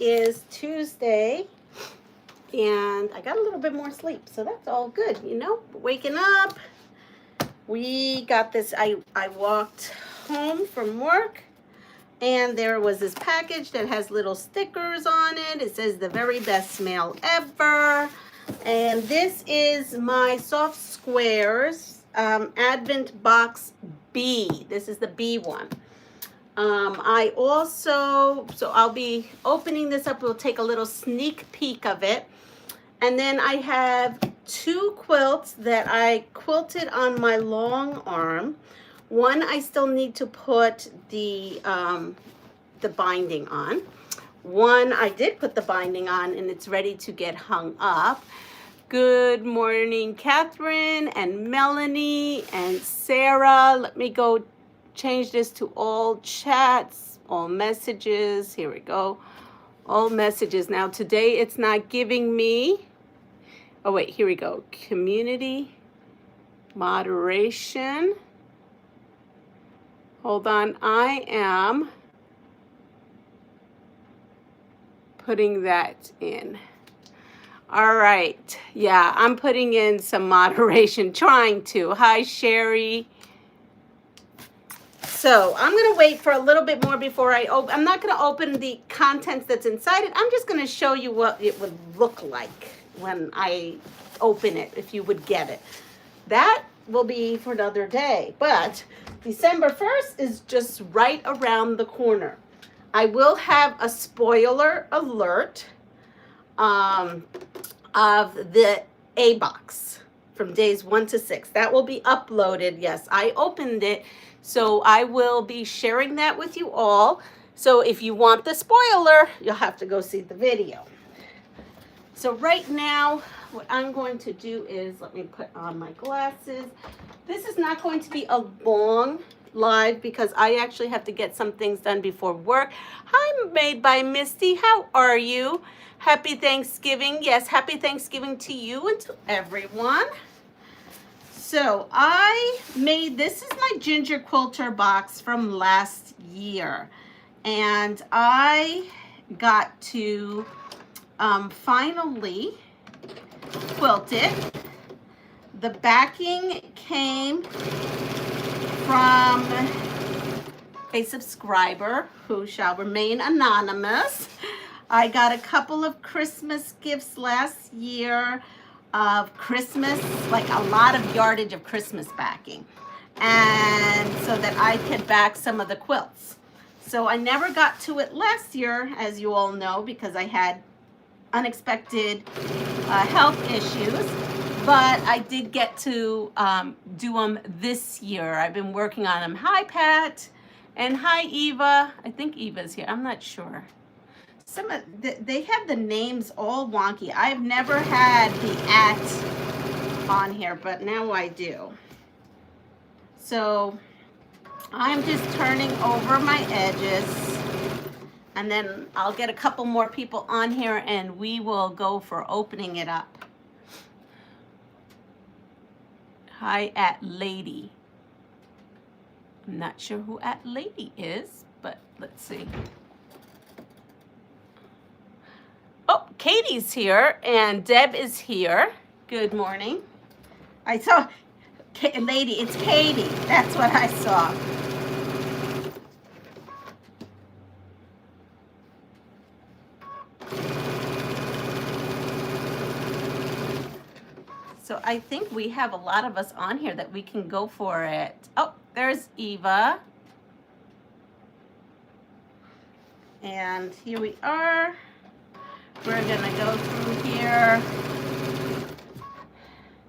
is Tuesday, and I got a little bit more sleep, so that's all good, you know. Waking up, we got this. I walked home from work, and there was this package that has little stickers on it. It says the very best mail ever, and this is my soft squares Advent box B. This is the B one. I also, so I'll be opening this up. We'll take a little sneak peek of it. And then I have two quilts that I quilted on my long arm. One I still need to put the binding on. One I did put the binding on and it's ready to get hung up. Good morning, Catherine and Melanie and Sarah. Let me go change this to all chats, all messages. Here we go. All messages. Now today it's not giving me, oh wait, here we go. Community moderation. Hold on, I am putting that in. All right, yeah, I'm putting in some moderation, trying to. Hi, Sherry. So I'm going to wait for a little bit more before I open. I'm not going to open the contents that's inside it. I'm just going to show you what it would look like when I open it, if you would get it. That will be for another day. But December 1st is just right around the corner. I will have a spoiler alert of the A box from days 1 to 6. That will be uploaded. Yes, I opened it. So I will be sharing that with you all. So if you want the spoiler, you'll have to go see the video. So right now, what I'm going to do is, let me put on my glasses. This is not going to be a long live because I actually have to get some things done before work. Hi, Made by Misty. How are you? Happy Thanksgiving. Yes, happy Thanksgiving to you and to everyone. So I made, this is my ginger quilter box from last year. And I got to finally quilt it. The backing came from a subscriber who shall remain anonymous. I got a couple of Christmas gifts last year of Christmas, like a lot of yardage of Christmas backing, and so that I could back some of the quilts. So I never got to it last year, as you all know, because I had unexpected health issues, but I did get to do them this year. I've been working on them. Hi, Pat, and hi, Eva. I think Eva's here. I'm not sure. They have the names all wonky. I've never had the @ on here, but now I do. So I'm just turning over my edges, and then I'll get a couple more people on here and we will go for opening it up. Hi, @lady. I'm not sure who @lady is, but let's see. Oh, Katie's here and Deb is here. Good morning. I saw, lady, it's Katie. That's what I saw. So I think we have a lot of us on here that we can go for it. Oh, there's Eva. And here we are. We're gonna go through here.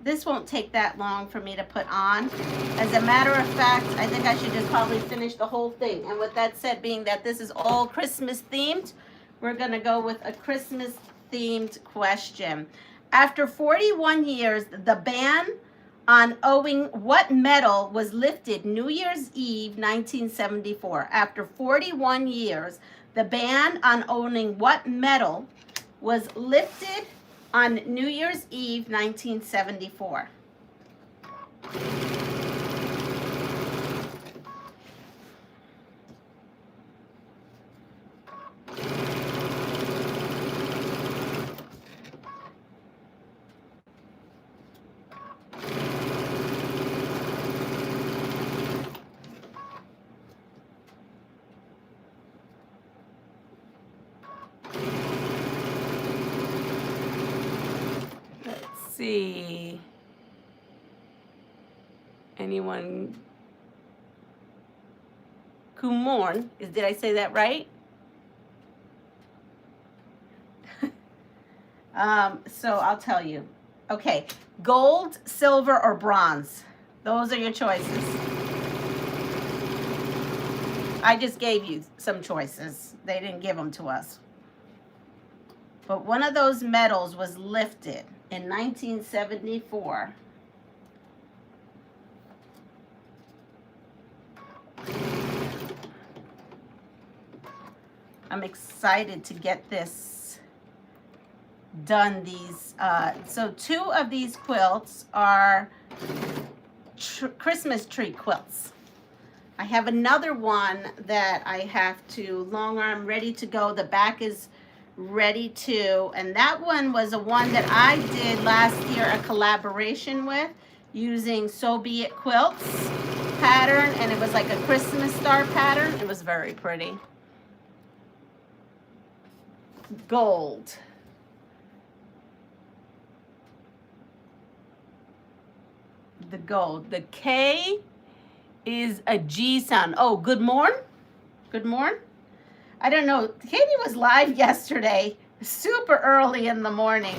This won't take that long for me to put on. As a matter of fact, I think I should just probably finish the whole thing. And with that said, being that this is all Christmas themed, we're gonna go with a Christmas themed question. After 41 years, the ban on owing what medal was lifted New Year's Eve, 1974. After 41 years, the ban on owning what medal was lifted on New Year's Eve, 1974. see. Anyone? Kumorn. Did I say that right? So I'll tell you. Okay, gold, silver, or bronze. Those are your choices. I just gave you some choices. They didn't give them to us. But one of those medals was lifted in 1974. I'm excited to get this done. So 2 of these quilts are Christmas tree quilts. I have another one that I have to long arm, ready to go. The back is ready to, and that one was a one that I did last year, a collaboration with, using So Be It Quilts pattern, and it was like a Christmas star pattern. It was very pretty. Gold. The gold. The K is a G sound. Oh, good morn. Good morn. I don't know. Katie was live yesterday, super early in the morning,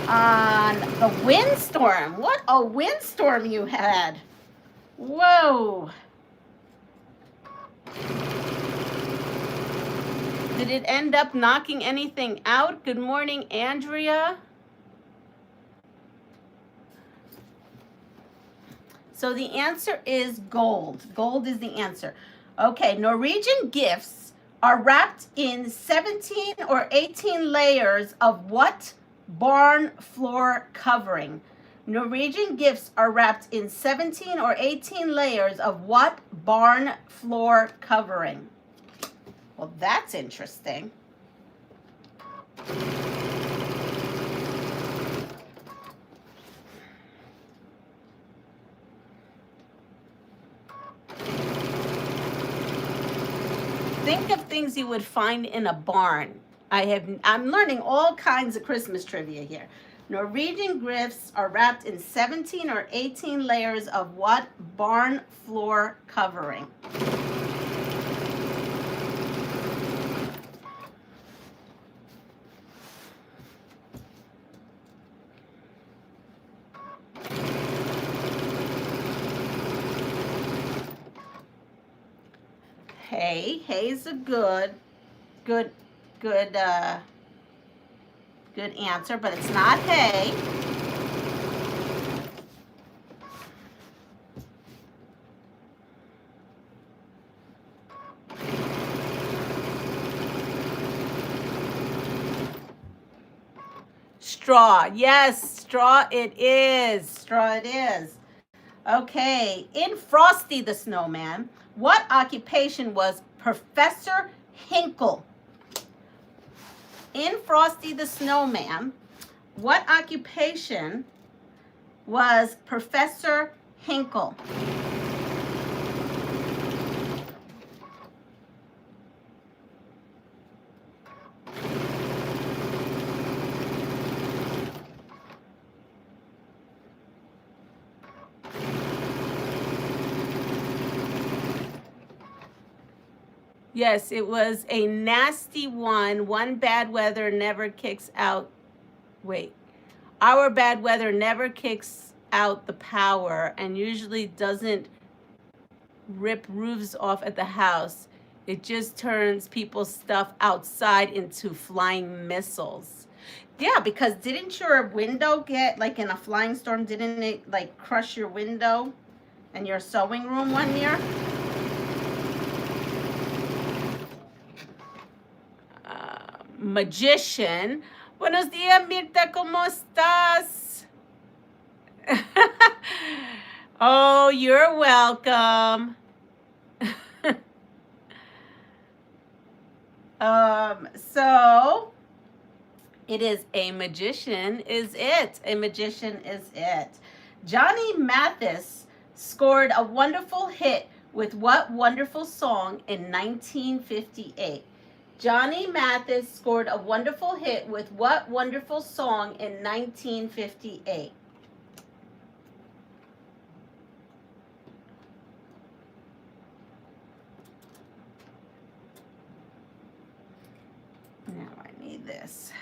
on the windstorm. What a windstorm you had. Whoa. Did it end up knocking anything out? Good morning, Andrea. So the answer is gold. Gold is the answer. Okay, Norwegian gifts are wrapped in 17 or 18 layers of what barn floor covering? Norwegian gifts are wrapped in 17 or 18 layers of what barn floor covering? Well, that's interesting. Think of things you would find in a barn. I'm learning all kinds of Christmas trivia here. Norwegian gifts are wrapped in 17 or 18 layers of what barn floor covering? Hay. Hay's a good answer, but it's not hay. Straw. Yes, straw it is. Straw it is. Okay, in Frosty the Snowman, what occupation was Professor Hinkle? In Frosty the Snowman, what occupation was Professor Hinkle? Yes, it was a nasty one. One bad weather never kicks out. Wait. Our bad weather never kicks out the power and usually doesn't rip roofs off at the house. It just turns people's stuff outside into flying missiles. Yeah, because didn't your window get, like in a flying storm, didn't it like crush your window in your sewing room one year? Magician. Buenos días, Mirta, ¿cómo estás? Oh, you're welcome. So it is a magician is it. A magician is it. Johnny Mathis scored a wonderful hit with what wonderful song in 1958? Johnny Mathis scored a wonderful hit with what wonderful song in 1958? Now I need this.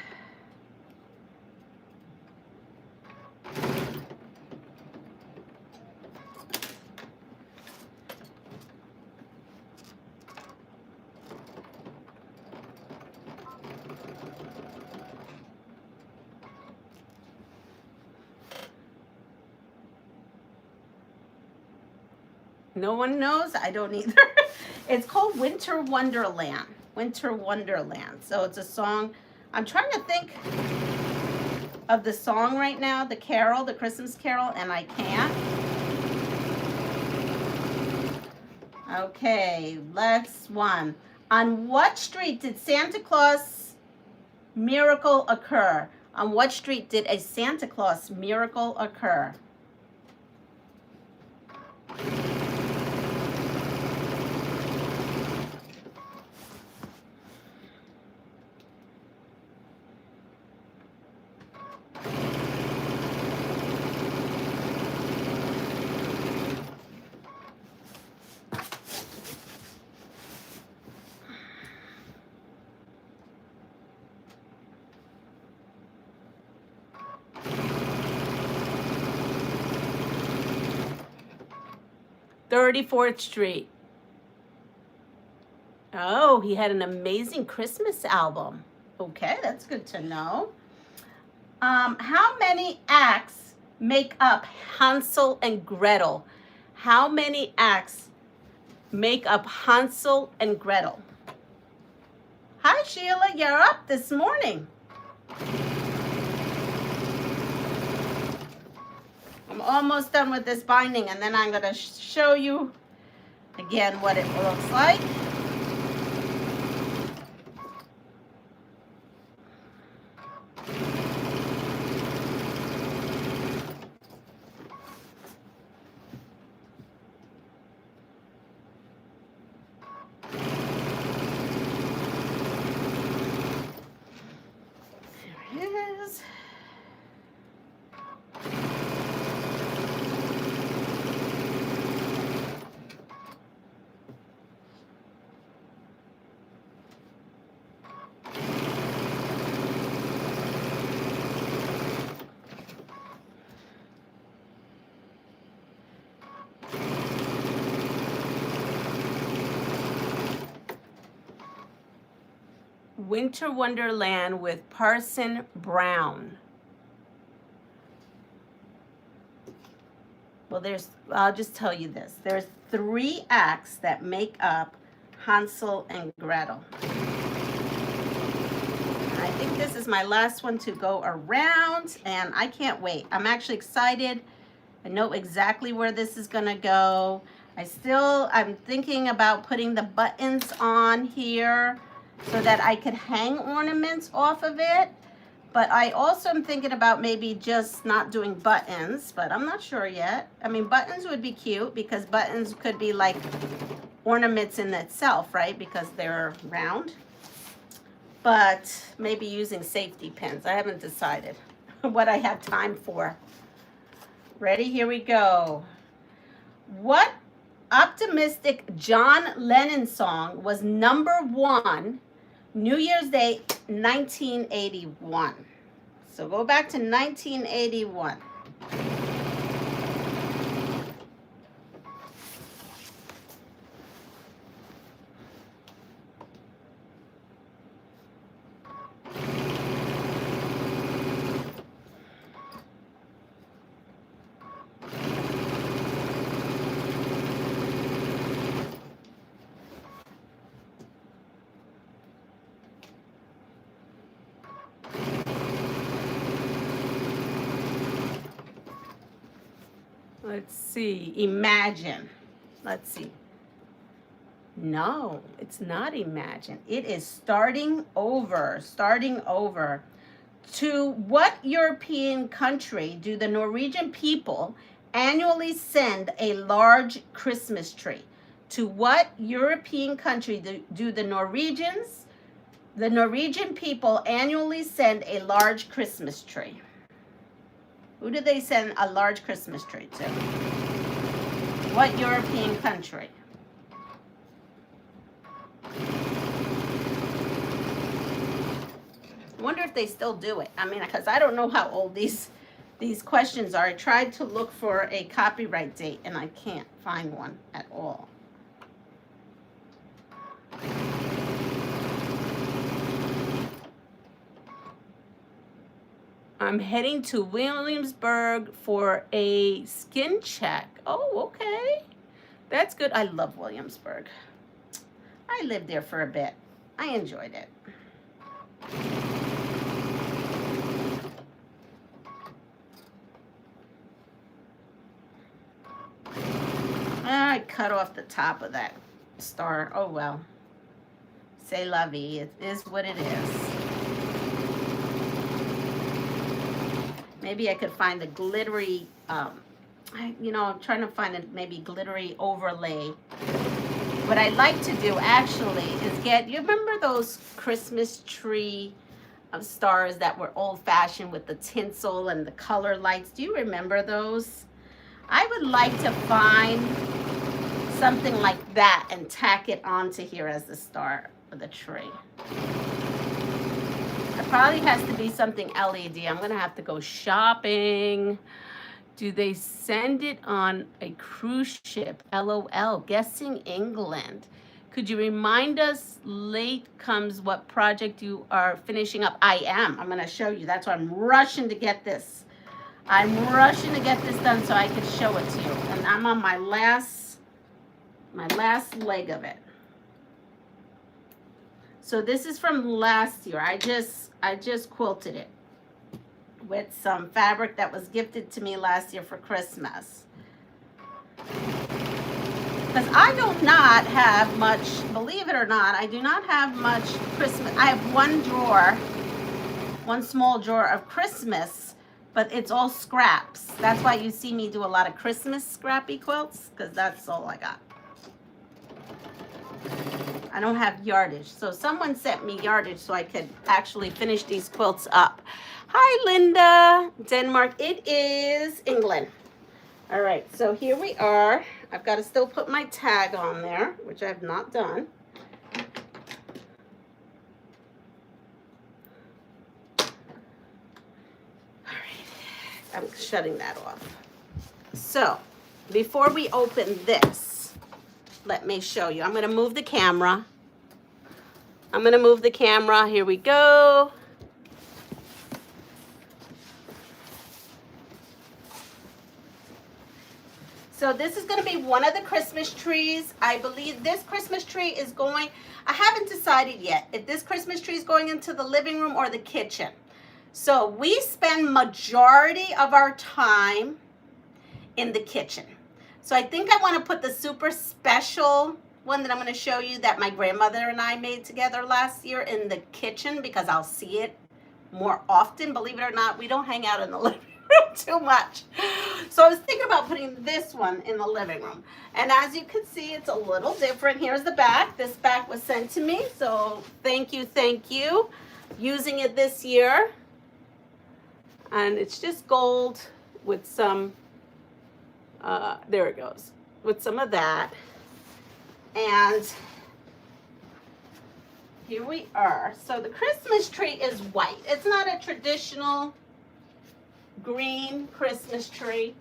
No one knows? I don't either. It's called Winter Wonderland. Winter Wonderland. So it's a song. I'm trying to think of the song right now, the carol, the Christmas carol, and I can't. Okay, next one. On what street did Santa Claus miracle occur? On what street did a Santa Claus miracle occur? "34th Street." Oh, he had an amazing Christmas album. Okay, that's good to know. How many acts make up Hansel and Gretel? How many acts make up Hansel and Gretel? Hi, Sheila, you're up this morning. I'm almost done with this binding, and then I'm going to show you again what it looks like. There it is. Winter Wonderland with Parson Brown. Well, I'll just tell you this. There's 3 acts that make up Hansel and Gretel. I think this is my last one to go around, and I can't wait. I'm actually excited. I know exactly where this is gonna go. I'm thinking about putting the buttons on here so that I could hang ornaments off of it. But I also am thinking about maybe just not doing buttons, but I'm not sure yet. I mean, buttons would be cute because buttons could be like ornaments in itself, right? Because they're round. But maybe using safety pins. I haven't decided what I have time for. Ready? Here we go. What optimistic John Lennon song was #1 New Year's Day 1981? So go back to 1981. Let's see. Imagine. Let's see. No, it's not Imagine. It is Starting Over. Starting Over. To what European country do the Norwegian people annually send a large Christmas tree? To what European country do the Norwegians The Norwegian people annually send a large Christmas tree. Who do they send a large Christmas tree to? What European country? I wonder if they still do it. I mean, because I don't know how old these questions are. I tried to look for a copyright date and I can't find one at all. I'm heading to Williamsburg for a skin check. Oh, okay. That's good. I love Williamsburg. I lived there for a bit. I enjoyed it. I cut off the top of that star. Oh, well. C'est la vie. It is what it is. Maybe I could find a glittery, you know, I'm trying to find a maybe glittery overlay. What I like to do actually is get, you remember those Christmas tree stars that were old-fashioned with the tinsel and the color lights? Do you remember those? I would like to find something like that and tack it onto here as the star of the tree. It probably has to be something LED. I'm gonna have to go shopping. Do they send it on a cruise ship? LOL, guessing England. Could you remind us late comes what project you are finishing up? I am. I'm gonna show you. That's why I'm rushing to get this. I'm rushing to get this done so I can show it to you. And I'm on my last leg of it. So this is from last year. I just quilted it with some fabric that was gifted to me last year for Christmas. Because I do not have much, believe it or not, I do not have much Christmas. I have one drawer, one small drawer of Christmas, but it's all scraps. That's why you see me do a lot of Christmas scrappy quilts, because that's all I got. I don't have yardage. So someone sent me yardage so I could actually finish these quilts up. Hi, Linda. Denmark. It is England. All right, so here we are. I've got to still put my tag on there, which I have not done. All right, I'm shutting that off. So before we open this, let me show you. I'm going to move the camera. Here we go. So this is going to be one of the Christmas trees. I believe this Christmas tree is going, I haven't decided yet if this Christmas tree is going into the living room or the kitchen. So we spend majority of our time in the kitchen. So I think I want to put the super special one that I'm going to show you that my grandmother and I made together last year in the kitchen, because I'll see it more often. Believe it or not, we don't hang out in the living room too much. So I was thinking about putting this one in the living room. And as you can see, it's a little different. Here's the back. This back was sent to me. So thank you, thank you. Using it this year. And it's just gold with some, there it goes, with some of that. And here we are. So the Christmas tree is white. It's not a traditional green Christmas tree.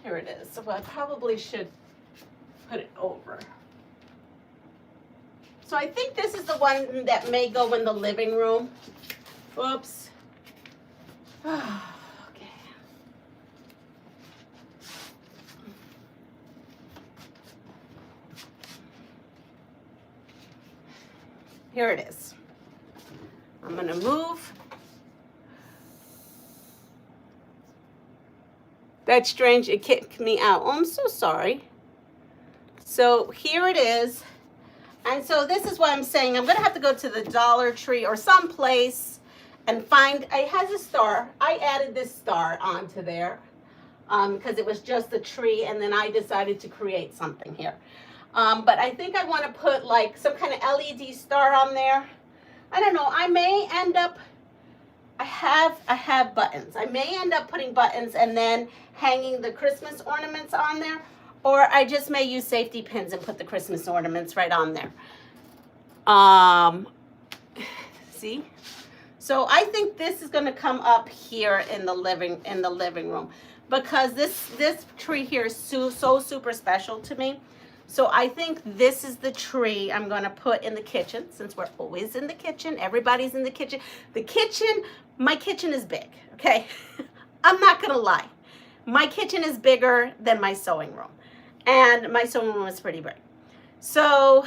Here it is. So I probably should put it over. So I think this is the one that may go in the living room. Oops. Here it is. I'm going to move. That's strange. It kicked me out. Oh, I'm so sorry. So here it is. And so this is what I'm saying. I'm going to have to go to the Dollar Tree or someplace and find, it has a star. I added this star onto there because it was just a tree, and then I decided to create something here. But I think I want to put like some kind of LED star on there. I don't know. I may end up, I have buttons. I may end up putting buttons and then hanging the Christmas ornaments on there. Or I just may use safety pins and put the Christmas ornaments right on there. See? So I think this is going to come up here in the living room, because this tree here is so super special to me. So I think this is the tree I'm going to put in the kitchen, since we're always in the kitchen. Everybody's in the kitchen. My kitchen is big, okay? I'm not going to lie. My kitchen is bigger than my sewing room. And my sewing room is pretty big. So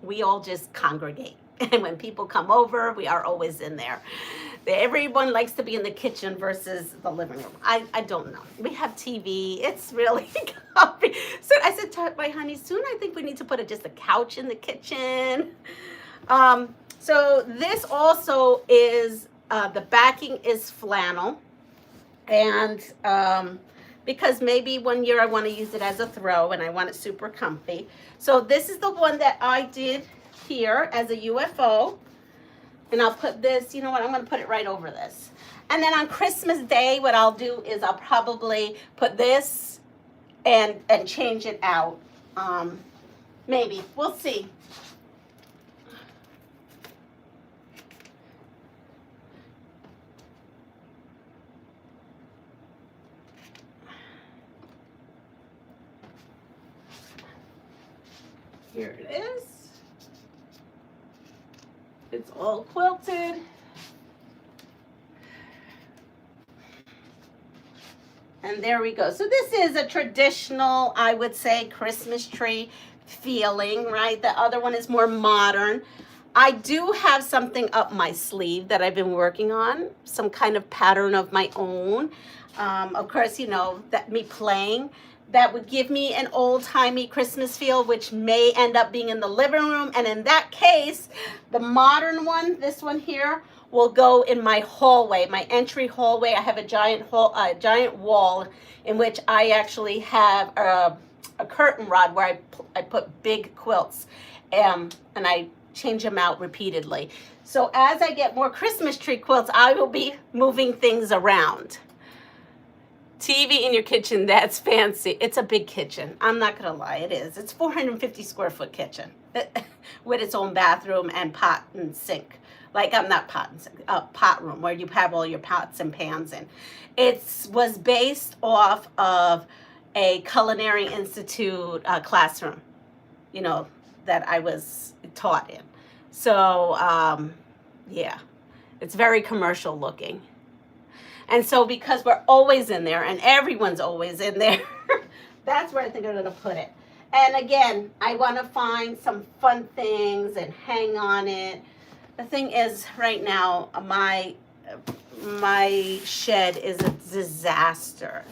we all just congregate. And when people come over, we are always in there. Everyone likes to be in the kitchen versus the living room. I don't know. We have TV. It's really comfy. So I said to my honey, soon I think we need to put just a couch in the kitchen. So this also is, the backing is flannel. And because maybe one year I want to use it as a throw and I want it super comfy. So this is the one that I did here as a UFO. And I'll put this, you know what, I'm going to put it right over this. And then on Christmas Day, what I'll do is I'll probably put this and change it out. Maybe. We'll see. Here it is. It's all quilted. And there we go. So this is a traditional, I would say, Christmas tree feeling, right? The other one is more modern. I do have something up my sleeve that I've been working on, some kind of pattern of my own. Of course, you know, that me playing, that would give me an old-timey Christmas feel, which may end up being in the living room. And in that case, the modern one, this one here, will go in my hallway, my entry hallway. I have a giant wall in which I actually have a curtain rod where I put big quilts, and I change them out repeatedly. So as I get more Christmas tree quilts, I will be moving things around. TV in your kitchen, that's fancy. It's a big kitchen. I'm not gonna lie, it is. It's 450 square foot kitchen with its own bathroom and pot and sink. Like, I'm not pot and sink, pot room where you have all your pots and pans in. It was based off of a Culinary Institute classroom, you know, that I was taught in. So, yeah, it's very commercial looking. And so because we're always in there and everyone's always in there, that's where I think I'm going to put it. And again, I want to find some fun things and hang on it. The thing is, right now, my shed is a disaster.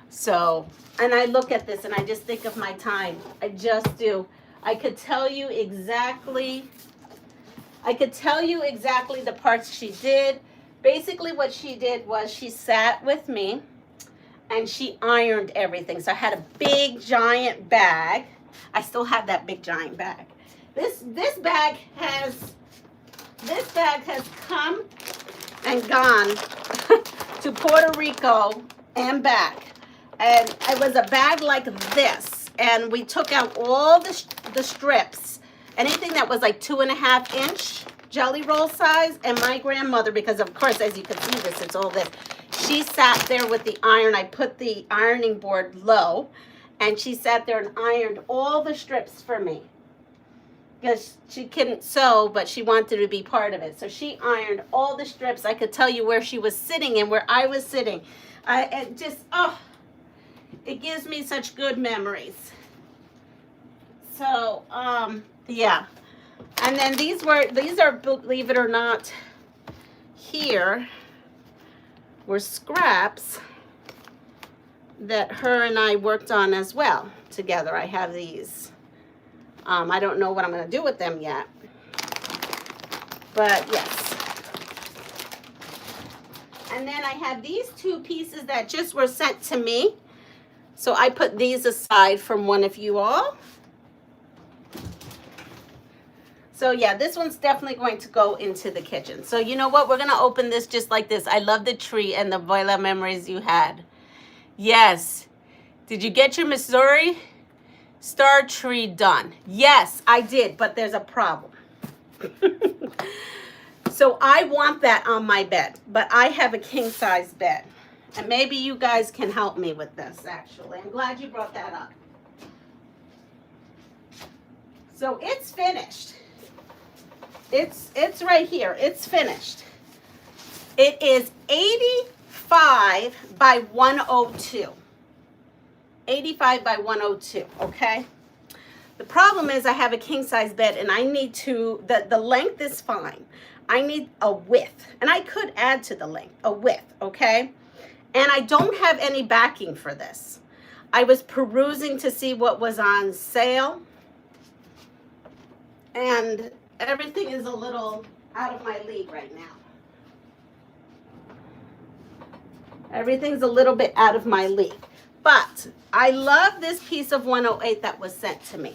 So, and I look at this and I just think of my time. I just do. I could tell you exactly the parts she did. Basically what she did was she sat with me and she ironed everything. So I had a big giant bag. I still have that big giant bag. This bag has come and gone to Puerto Rico and back. And it was a bag like this. And we took out all the strips, anything that was like 2.5 inch jelly roll size. And my grandmother, because of course, as you can see this, it's all this, she sat there with the iron. I put the ironing board low and she sat there and ironed all the strips for me, because she couldn't sew, but she wanted to be part of it. So she ironed all the strips. I could tell you where she was sitting and where I was sitting. It just, oh, it gives me such good memories. So, yeah. And then these are, believe it or not, here were scraps that her and I worked on as well together. I have these. I don't know what I'm going to do with them yet. But yes. And then I have these two pieces that just were sent to me. So I put these aside from one of you all. So yeah, this one's definitely going to go into the kitchen. So you know what? We're going to open this just like this. I love the tree and the voila memories you had. Yes. Did you get your Missouri star tree done? Yes, I did, but there's a problem. So I want that on my bed, but I have a king size bed. And maybe you guys can help me with this, actually. I'm glad you brought that up. So it's finished. It's right here. It's finished. It is 85 by 102. 85 by 102, okay? The problem is I have a king size bed and I need to, the length is fine. I need a width, and I could add to the length, a width, okay? And I don't have any backing for this. I was perusing to see what was on sale, and everything is a little out of my league right now. Everything's a little bit out of my league. But I love this piece of 108 that was sent to me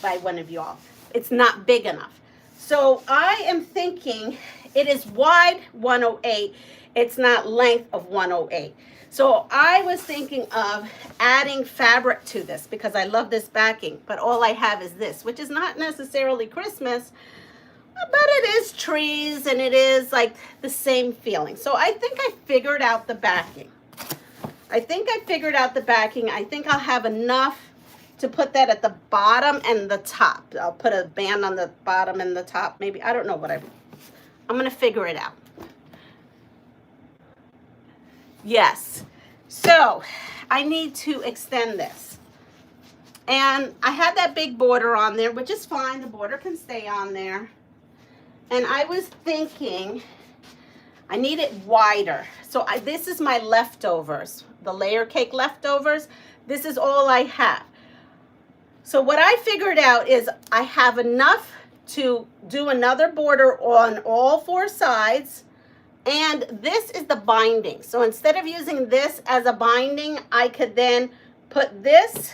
by one of y'all. It's not big enough. So I am thinking it is wide 108. It's not length of 108. So I was thinking of adding fabric to this because I love this backing. But all I have is this, which is not necessarily Christmas, but it is trees and it is like the same feeling. So I think I figured out the backing. I think I'll have enough to put that at the bottom and the top. I'll put a band on the bottom and the top. Maybe, I don't know what I'm going to figure it out. Yes. So I need to extend this. And I had that big border on there, which is fine. The border can stay on there. And I was thinking I need it wider. So this is my leftovers, the layer cake leftovers. This is all I have. So what I figured out is I have enough to do another border on all four sides. And this is the binding. So instead of using this as a binding, I could then put this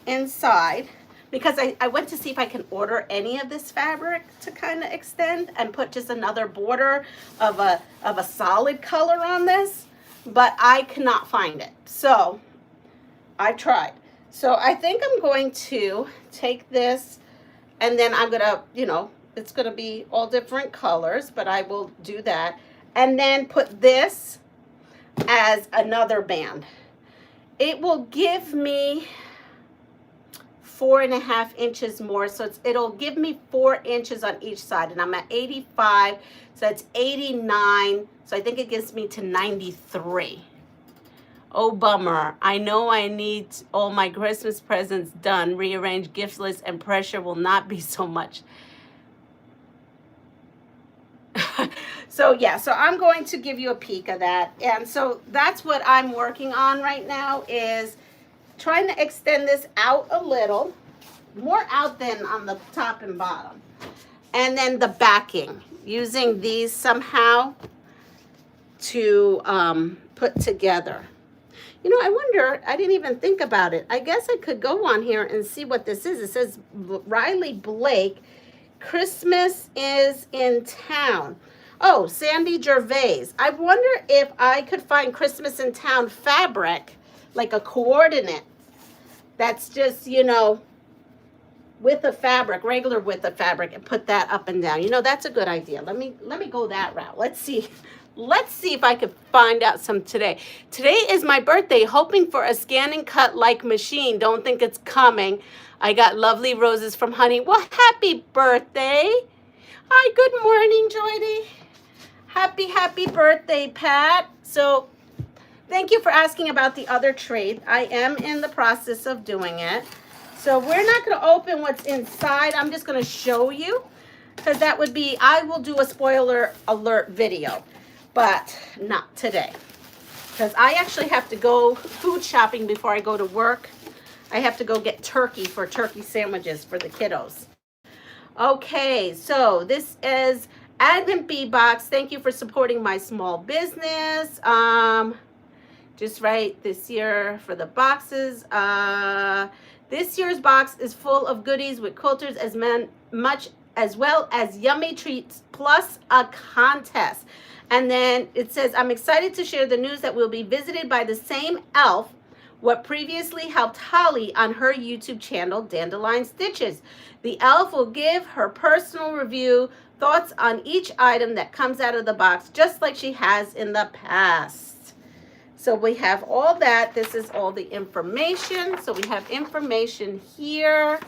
inside. Because I went to see if I can order any of this fabric to kind of extend and put just another border of a solid color on this. But I cannot find it. So I tried. So I think I'm going to take this and then I'm going to, you know, it's going to be all different colors, but I will do that. And then put this as another band. It will give me 4.5 inches more, so it'll give me 4 inches on each side, and I'm at 85, so that's 89, so I think it gives me to 93. Oh, bummer. I know I need all my Christmas presents done, rearrange gift list, and pressure will not be so much. So yeah, so I'm going to give you a peek of that. And so that's what I'm working on right now, is trying to extend this out a little, more out than on the top and bottom. And then the backing, using these somehow to put together. You know, I wonder, I didn't even think about it. I guess I could go on here and see what this is. It says Riley Blake, Christmas is in town. Oh, Sandy Gervais. I wonder if I could find Christmas in town fabric, like a coordinate that's just, you know, width of fabric, regular width of fabric, and put that up and down. You know, that's a good idea. Let me go that route. Let's see if I could find out some today. Today is my birthday, hoping for a scan and cut like machine. Don't think it's coming. I got lovely roses from Honey. Well, happy birthday. Hi, good morning, Joydy. Happy birthday, Pat. So thank you for asking about the other trade. I am in the process of doing it. So we're not going to open what's inside. I'm just going to show you, because that would be, I will do a spoiler alert video, but not today. Because I actually have to go food shopping before I go to work. I have to go get turkey for turkey sandwiches for the kiddos. Okay, so this is Advent Bee Box. Thank you for supporting my small business. Just right this year for the boxes. This year's box is full of goodies with quilters much as well as yummy treats plus a contest. And then it says, I'm excited to share the news that we'll be visited by the same elf what previously helped Holly on her YouTube channel, Dandelion Stitches. The elf will give her personal review, thoughts on each item that comes out of the box, just like she has in the past. So we have all that. This is all the information. So we have information here.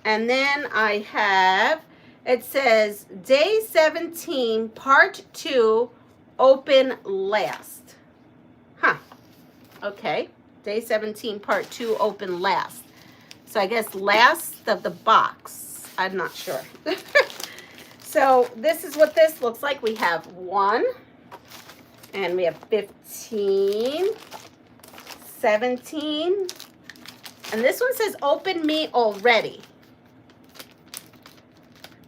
And then I have, it says, Day 17, Part 2, Open Last. Huh. Okay. Day 17, Part 2, Open Last. So I guess last of the box. I'm not sure. So this is what this looks like. We have 1, and we have 15, 17, and this one says Open Me Already.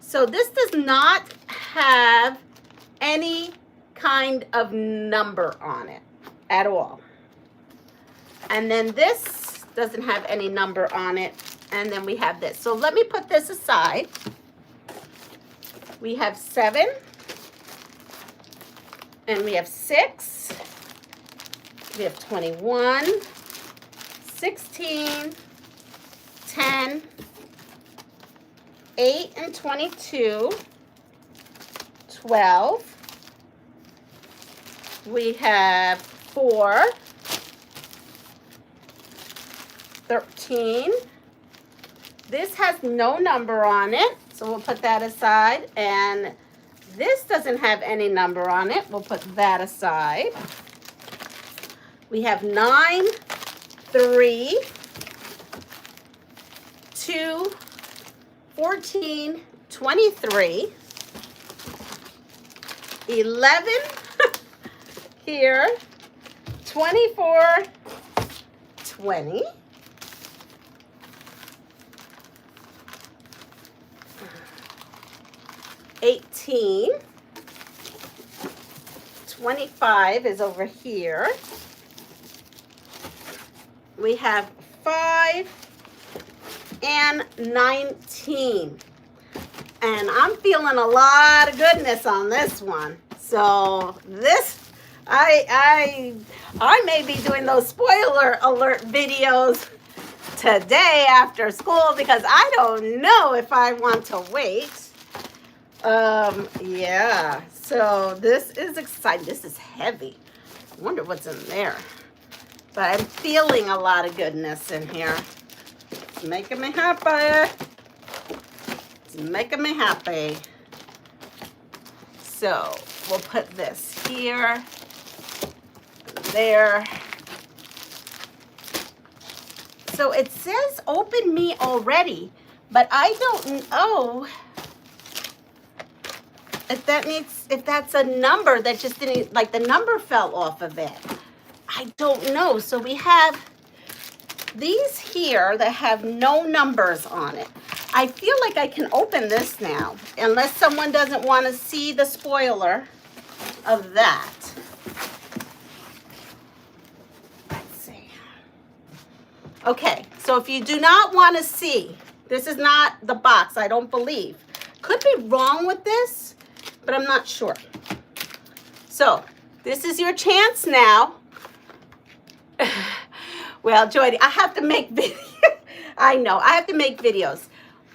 So this does not have any kind of number on it at all. And then this doesn't have any number on it. And then we have this. So let me put this aside. We have 7. And we have 6. We have 21, 16, 10, 8 and 22, 12. We have 4, 13. This has no number on it, so we'll put that aside. And this doesn't have any number on it. We'll put that aside. We have 9, 3, 2, 14, 23, 11 here, 24, 20, 18, 25 is over here. We have 5 and 19. And I'm feeling a lot of goodness on this one. So this, I may be doing those spoiler alert videos today after school because I don't know if I want to wait. Yeah, so this is exciting. This is heavy. I wonder what's in there. But I'm feeling a lot of goodness in here. It's making me happy. It's making me happy. So we'll put this here, there. So it says Open Me Already, but I don't know if that's a number that just didn't, like the number fell off of it. I don't know. So we have these here that have no numbers on it. I feel like I can open this now, unless someone doesn't want to see the spoiler of that. Let's see. Okay, so if you do not want to see, this is not the box, I don't believe. Could be wrong with this, but I'm not sure. So this is your chance now. Well, Joy, I have to make videos. I know, I have to make videos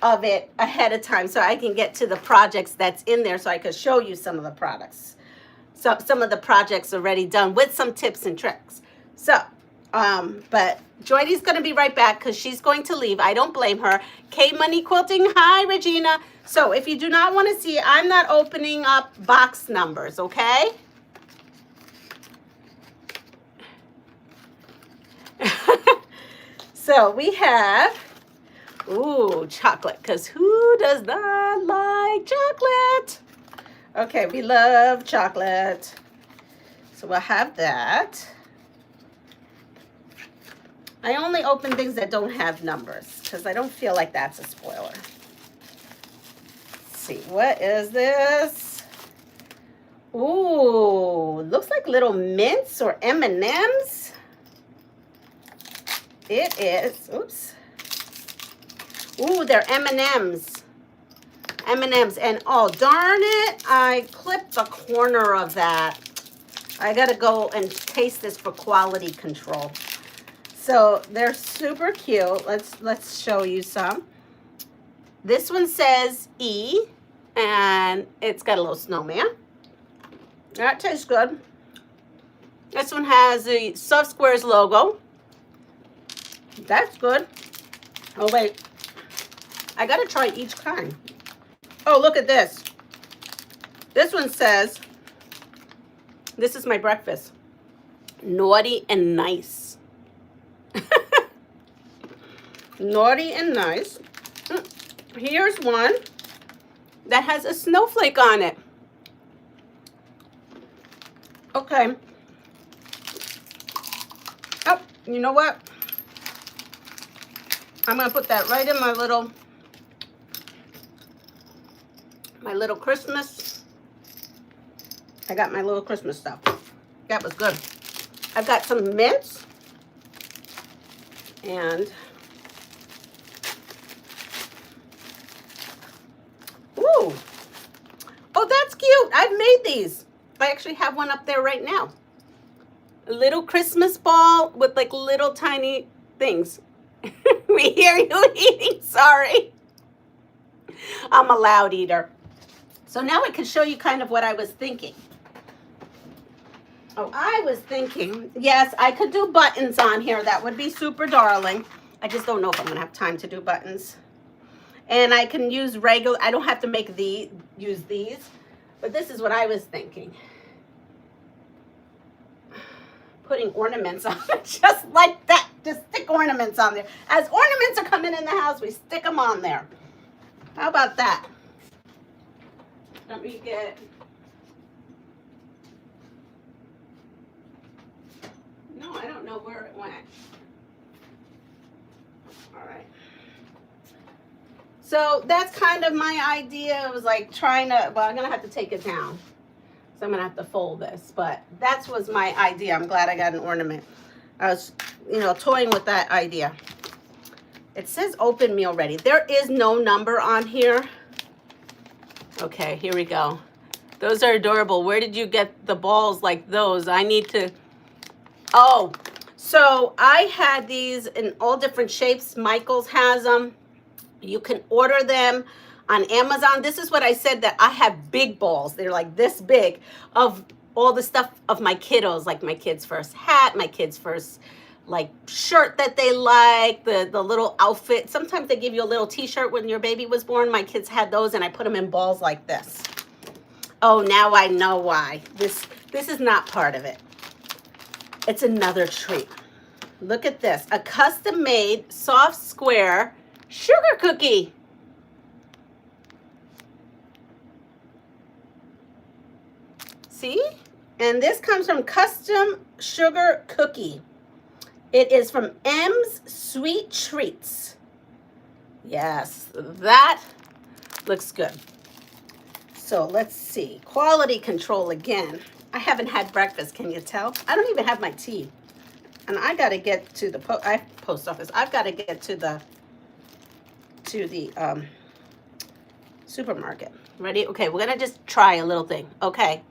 of it ahead of time so I can get to the projects that's in there so I can show you some of the products. So some of the projects already done with some tips and tricks. So, but Joy's going to be right back because she's going to leave. I don't blame her. K Money Quilting. Hi, Regina. So if you do not want to see, I'm not opening up box numbers, okay? So we have, ooh, chocolate, because who does not like chocolate? Okay, we love chocolate. So we'll have that. I only open things that don't have numbers because I don't feel like that's a spoiler. Let's see, what is this? Ooh, looks like little mints or M&Ms. It is. Oops. Ooh, they're M&Ms. M&Ms. And oh, darn it, I clipped the corner of that. I gotta go and taste this for quality control. So they're super cute. Let's show you some. This one says E, and it's got a little snowman. That tastes good. This one has the Soft Squares logo. That's good. Oh wait, I gotta try each kind. Oh, look at this. This one says, this is my breakfast. Naughty and nice. Naughty and nice. Here's one that has a snowflake on it. Okay. Oh, you know what? I'm gonna put that right in my little Christmas. I got my little Christmas stuff. That was good. I've got some mints and ooh. Oh, that's cute. I've made these. I actually have one up there right now. A little Christmas ball with like little tiny things. We hear you eating, sorry. I'm a loud eater. So now I can show you kind of what I was thinking. Oh, I was thinking, yes, I could do buttons on here. That would be super darling. I just don't know if I'm gonna have time to do buttons. And I can use regular, I don't have to use these, but this is what I was thinking. Putting ornaments on it, just like that. Just stick ornaments on there. As ornaments are coming in the house, we stick them on there. How about that? Let me get... No, I don't know where it went. All right. So that's kind of my idea. It was like trying to, well, I'm going to have to take it down. So I'm going to have to fold this. But that was my idea. I'm glad I got an ornament. I was, toying with that idea. It says open meal ready. There is no number on here. Okay, here we go. Those are adorable. Where did you get the balls like those? I need to... Oh, so I had these in all different shapes. Michael's has them. You can order them on Amazon. This is what I said, that I have big balls. They're like this big of all the stuff of my kiddos, like my kid's first hat, my kid's first like shirt that they like, the little outfit. Sometimes they give you a little t-shirt when your baby was born. My kids had those and I put them in balls like this. Oh, now I know why. This is not part of it. It's another treat. Look at this, a custom-made soft square sugar cookie. See? And this comes from Custom Sugar Cookie. It is from M's Sweet Treats. Yes, that looks good. So let's see. Quality control again. I haven't had breakfast, can you tell? I don't even have my tea. And I got to get to the post office. I've got to get to the supermarket. Ready? Okay, we're going to just try a little thing. Okay.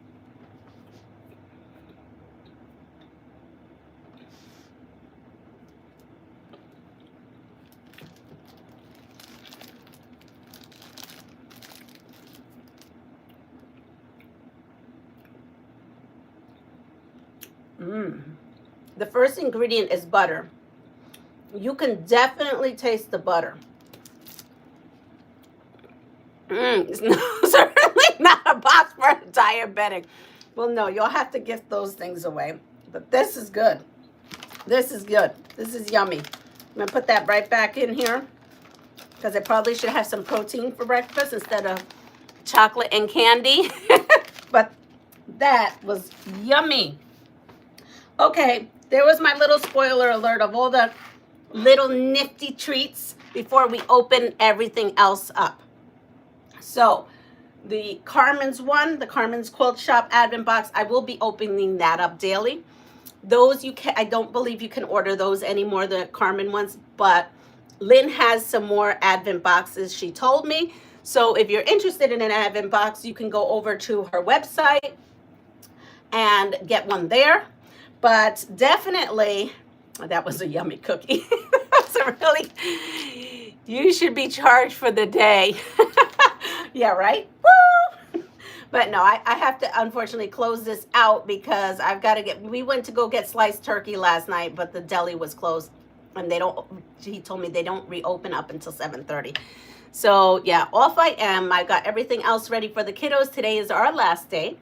The first ingredient is butter. You can definitely taste the butter. It's certainly not a box for a diabetic. Well, no, you'll have to gift those things away. But this is good. This is good. This is yummy. I'm going to put that right back in here because I probably should have some protein for breakfast instead of chocolate and candy. But that was yummy. Okay, there was my little spoiler alert of all the little nifty treats before we open everything else up. So The Carmen's one, the Carmen's Quilt Shop Advent Box, I will be opening that up daily. Those you can, I don't believe you can order those anymore, the Carmen ones, but Lynn has some more Advent boxes, she told me. So if you're interested in an Advent box, you can go over to her website and get one there. But definitely, that was a yummy cookie. That's a really, you should be charged for the day. Yeah, right? Woo! But no, I have to unfortunately close this out because I've got to get, we went to go get sliced turkey last night, but the deli was closed and they don't, he told me they don't reopen up until 7:30. So yeah, off I am. I got everything else ready for the kiddos. Today is our last day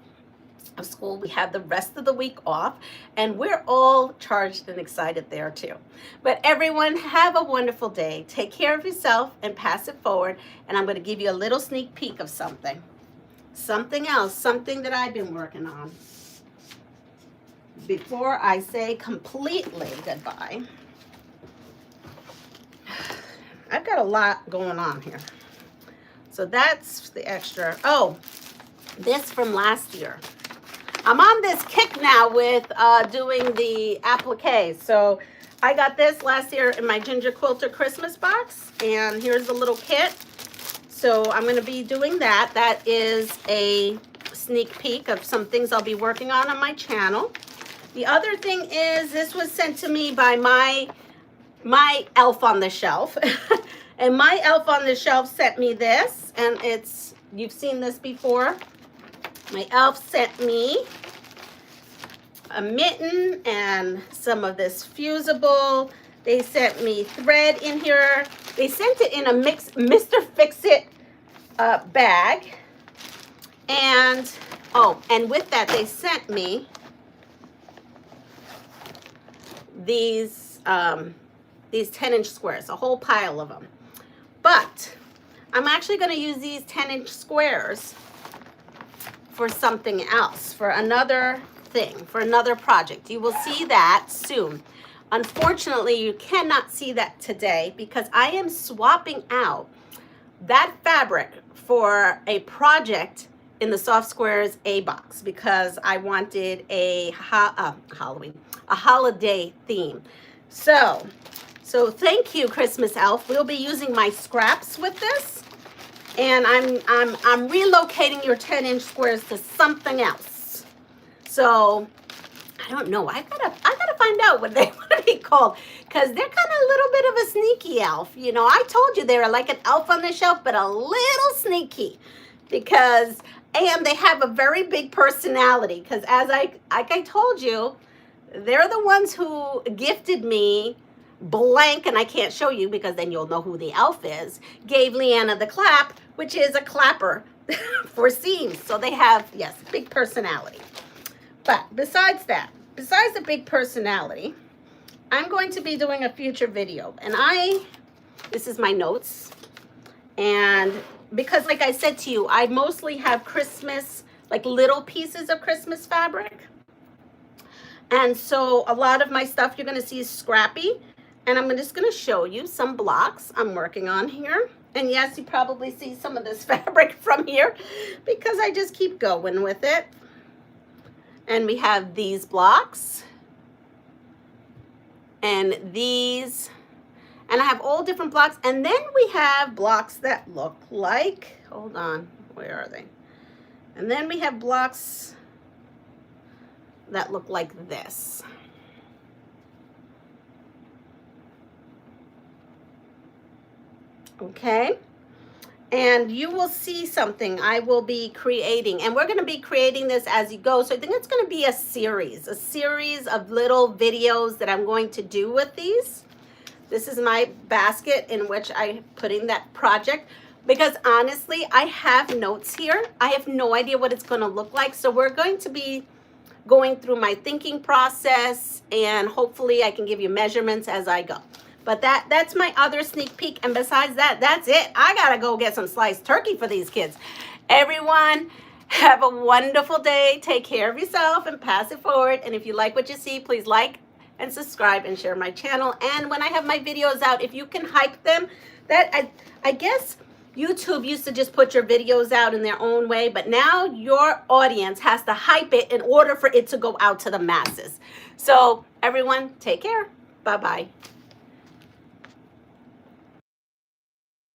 of school. We have the rest of the week off and we're all charged and excited there too. But everyone, have a wonderful day. Take care of yourself and pass it forward. And I'm going to give you a little sneak peek of something else, something that I've been working on before I say completely goodbye. I've got a lot going on here. So that's the extra. Oh, this from last year. I'm on this kick now with doing the applique. So I got this last year in my Ginger Quilter Christmas box. And here's the little kit. So I'm going to be doing that. That is a sneak peek of some things I'll be working on my channel. The other thing is this was sent to me by my elf on the shelf. And my elf on the shelf sent me this. And it's, you've seen this before. My elf sent me a mitten and some of this fusible. They sent me thread in here. They sent it in a Mr. Fix-It bag. And, oh, and with that, they sent me these 10-inch squares, a whole pile of them. But I'm actually going to use these 10-inch squares for something else, for another thing, for another project. You will see that soon. Unfortunately, you cannot see that today because I am swapping out that fabric for a project in the Soft Squares A box because I wanted a holiday theme. So thank you, Christmas elf. We'll be using my scraps with this. And I'm relocating your 10-inch squares to something else. So I don't know. I gotta find out what they want to be called because they're kind of a little bit of a sneaky elf. You know, I told you they were like an elf on the shelf, but a little sneaky because and they have a very big personality. Because like I told you, they're the ones who gifted me blank, and I can't show you because then you'll know who the elf is, gave Leanna the clap, which is a clapper for seams. So they have, yes, big personality. But besides that, besides the big personality, I'm going to be doing a future video. And this is my notes. And because like I said to you, I mostly have Christmas, like little pieces of Christmas fabric. And so a lot of my stuff you're going to see is scrappy. And I'm just going to show you some blocks I'm working on here. And yes, you probably see some of this fabric from here because I just keep going with it. And we have these blocks and these, and I have all different blocks. And then we have blocks that look like, hold on, where are they? And then we have blocks that look like this. Okay, and you will see something I will be creating, and we're going to be creating this as you go. So I think it's going to be a series of little videos that I'm going to do with these. This is my basket in which I'm putting that project because honestly, I have notes here. I have no idea what it's going to look like. So we're going to be going through my thinking process, and hopefully I can give you measurements as I go. But that's my other sneak peek. And besides that, that's it. I got to go get some sliced turkey for these kids. Everyone, have a wonderful day. Take care of yourself and pass it forward. And if you like what you see, please like and subscribe and share my channel. And when I have my videos out, if you can hype them, that I guess YouTube used to just put your videos out in their own way, but now your audience has to hype it in order for it to go out to the masses. So everyone, take care. Bye-bye.